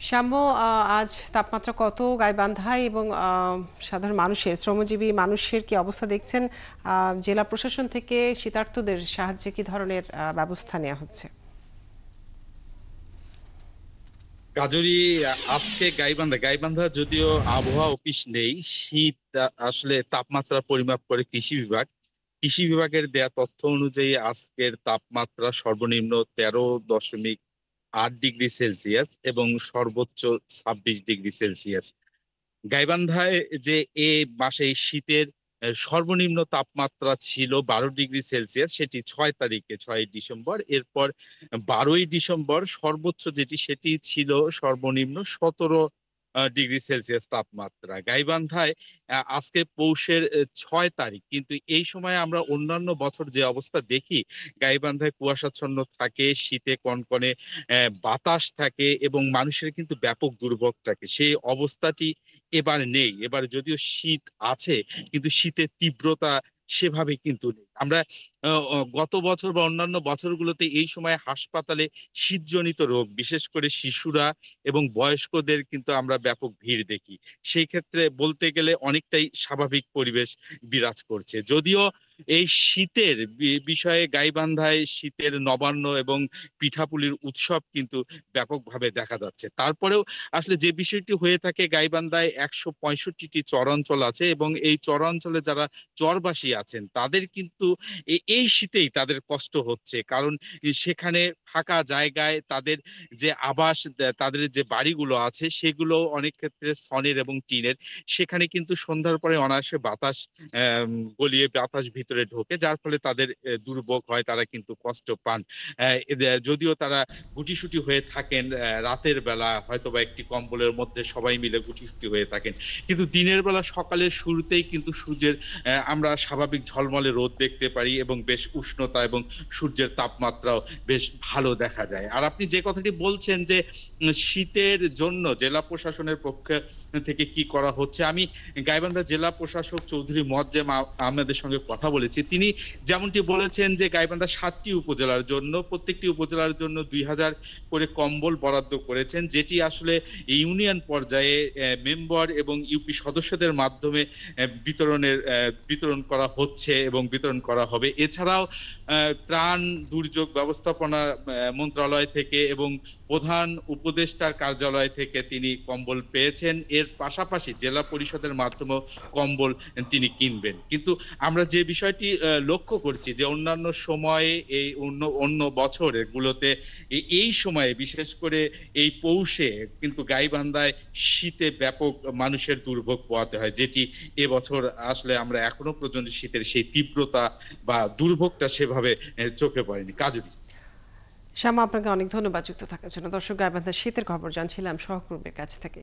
শ্যাম্য, আজ তাপমাত্রা কত গাইবান্ধায় এবং সাধারণ মানুষের, শ্রমজীবী মানুষের কি অবস্থা দেখছেন? জেলা প্রশাসন থেকে শীতার্তদের সাহায্যে কি ধরনের ব্যবস্থা নেওয়া হচ্ছে? গাজরি আজকে গাইবান্ধা যদিও আবহাওয়া অফিস নেই। শীত আসলে তাপমাত্রা পরিমাপ করে কৃষি বিভাগের দেয়া তথ্য অনুযায়ী আজকের তাপমাত্রা সর্বনিম্ন 13.8 ডিগ্রি সেলসিয়াস এবং সর্বোচ্চ 26 ডিগ্রি সেলসিয়াস। গাইবান্ধায় যে এ মাসে এই শীতের সর্বনিম্ন তাপমাত্রা ছিল 12 ডিগ্রি সেলসিয়াস, সেটি 6 তারিখে 6 ডিসেম্বর। এরপর 12 ডিসেম্বর সর্বোচ্চ যেটি সেটি ছিল সর্বনিম্ন 17 ডিগ্রি সেলসিয়াস তাপমাত্রা গাইবান্ধায়। আজকে পৌষের 6 তারিখ, কিন্তু এই সময় আমরা অন্যান্য বছর যে অবস্থা দেখি, গাইবান্ধায় কুয়াশাচ্ছন্ন থাকে, শীতে কনকনে বাতাস থাকে এবং মানুষের কিন্তু ব্যাপক দুর্ভোগ থাকে, সেই অবস্থাটি এবার নেই। এবার যদিও শীত আছে, কিন্তু শীতের তীব্রতা সেভাবে কিন্তু নেই। আমরা গত বছর বা অন্যান্য বছরগুলোতে এই সময় হাসপাতালে শীতজনিত রোগ, বিশেষ করে শিশুরা এবং বয়স্কদের কিন্তু আমরা ব্যাপক ভিড় দেখি। সেই ক্ষেত্রে বলতে গেলে অনেকটাই স্বাভাবিক পরিবেশ বিরাজ করছে। যদিও এই শীতের বিষয়ে গাইবান্ধায় শীতের নবান্ন এবং পিঠাপুলির উৎসব কিন্তু ব্যাপকভাবে দেখা যাচ্ছে। তারপরেও আসলে যে বিষয়টি হয়ে থাকে, গাইবান্ধায় 165টি চরাঞ্চল আছে এবং এই চরাঞ্চলে যারা চরবাসী আছেন তাদের কিন্তু এই শীতেই তাদের কষ্ট হচ্ছে। কারণ সেখানে ফাঁকা জায়গায় তাদের যে আবাস, তাদের যে বাড়িগুলো আছে সেগুলো অনেক ক্ষেত্রে ছনের এবং টিনের। সেখানে কিন্তু সন্ধ্যার পরে অনায়াসে বাতাস গলিয়ে বাতাস ভিতরে ঢোকে, যার ফলে তাদের দুর্ভোগ হয়, তারা কিন্তু কষ্ট পান। যদিও তারা গুটিসুটি হয়ে থাকেন, রাতের বেলা হয়তো বা একটি কম্বলের মধ্যে সবাই মিলে গুটিসুটি হয়ে থাকেন, কিন্তু দিনের বেলা সকালের শুরুতেই কিন্তু সূর্যের আমরা স্বাভাবিক ঝলমলে রোদ দেখতে পারি এবং বেশ উষ্ণতা এবং সূর্যের তাপমাত্রাও বেশ ভালো দেখা যায়। আর আপনি যে কথাটি বলছেন যে শীতের জন্য জেলা প্রশাসনের পক্ষে থেকে কি করা হচ্ছে, আমি গাইবান্ধা জেলা প্রশাসক চৌধুরী মোয়াজ্জেম আহমেদের সঙ্গে কথা বলেছি। তিনি যেমনটি বলেছেন যে গাইবান্ধা 7টি উপজেলার জন্য, প্রত্যেকটি উপজেলার জন্য 2000 করে কম্বল বরাদ্দ করেছেন, যেটি আসলে ইউনিয়ন পর্যায়ে মেম্বার এবং ইউপি সদস্যদের মাধ্যমে বিতরণ করা হচ্ছে এবং বিতরণ করা হবে। এছাড়াও ত্রাণ দুর্যোগ ব্যবস্থাপনা মন্ত্রণালয় থেকে এবং প্রধান উপদেষ্টার কার্যালয় থেকে তিনি কম্বল পেয়েছেন। এর পাশাপাশি জেলা পরিষদের মাধ্যমেও কম্বল তিনি কিনবেন। কিন্তু আমরা যে বিষয়টি লক্ষ্য করছি যে অন্যান্য সময়ে এই অন্য বছরগুলোতে এই সময়ে, বিশেষ করে এই পৌষে কিন্তু গাইবান্ধায় শীতে ব্যাপক মানুষের দুর্ভোগ পোহাতে হয়, যেটি এবছর আসলে আমরা এখনো পর্যন্ত শীতের সেই তীব্রতা বা দুর্ভোগটা সেভাবে চোখে পড়েনি। কাজুরি। শ্যামা, আপনাকে অনেক ধন্যবাদ যুক্ত থাকার জন্য। দর্শক, গাইবান্ধার শীতের খবর জানছিলাম সহকর্মীর কাছ থেকে।